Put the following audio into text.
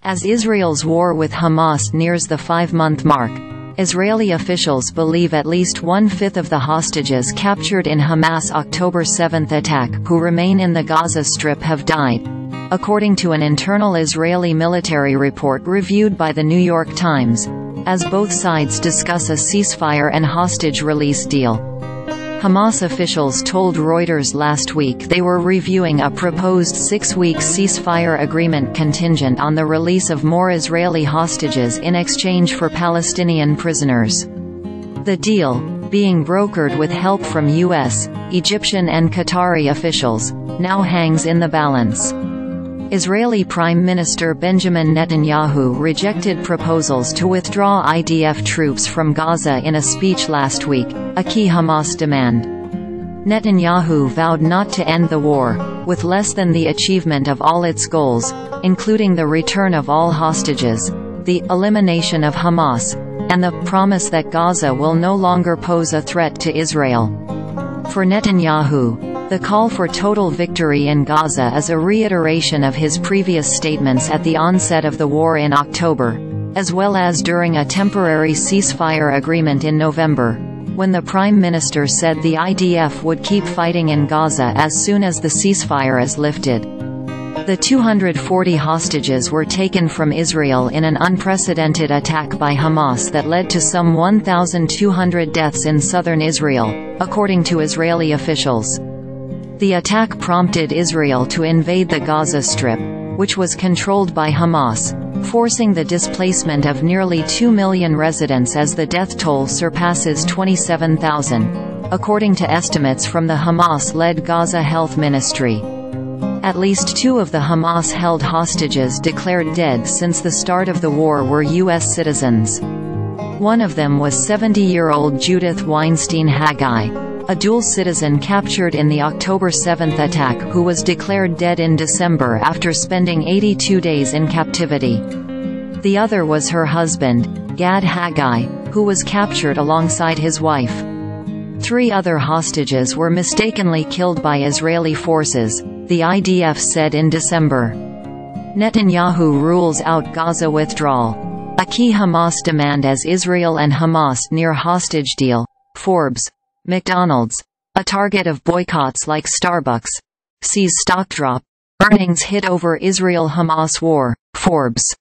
As Israel's war with Hamas nears the 5-month mark, Israeli officials believe at least 1/5 of the hostages captured in Hamas' October 7 attack who remain in the Gaza Strip have died, according to an internal Israeli military report reviewed by The New York Times, as both sides discuss a ceasefire and hostage release deal. Hamas officials told Reuters last week they were reviewing a proposed 6-week ceasefire agreement contingent on the release of more Israeli hostages in exchange for Palestinian prisoners. The deal, being brokered with help from U.S., Egyptian and Qatari officials, now hangs in the balance. Israeli Prime Minister Benjamin Netanyahu rejected proposals to withdraw IDF troops from Gaza in a speech last week, a key Hamas demand. Netanyahu vowed not to end the war, with less than the achievement of all its goals, including the return of all hostages, the elimination of Hamas, and the promise that Gaza will no longer pose a threat to Israel. For Netanyahu, the call for total victory in Gaza is a reiteration of his previous statements at the onset of the war in October, as well as during a temporary ceasefire agreement in November, when the Prime Minister said the IDF would keep fighting in Gaza as soon as the ceasefire is lifted. The 240 hostages were taken from Israel in an unprecedented attack by Hamas that led to some 1,200 deaths in southern Israel, according to Israeli officials. The attack prompted Israel to invade the Gaza Strip, which was controlled by Hamas, forcing the displacement of nearly 2 million residents as the death toll surpasses 27,000, according to estimates from the Hamas-led Gaza Health Ministry. At least 2 of the Hamas-held hostages declared dead since the start of the war were U.S. citizens. One of them was 70-year-old Judith Weinstein Haggai, a dual citizen captured in the October 7 attack who was declared dead in December after spending 82 days in captivity. The other was her husband, Gad Haggai, who was captured alongside his wife. 3 other hostages were mistakenly killed by Israeli forces, the IDF said in December. Netanyahu rules out Gaza withdrawal, a key Hamas demand as Israel and Hamas near hostage deal. Forbes, McDonald's, a target of boycotts like Starbucks, sees stock drop, earnings hit over Israel-Hamas war. Forbes.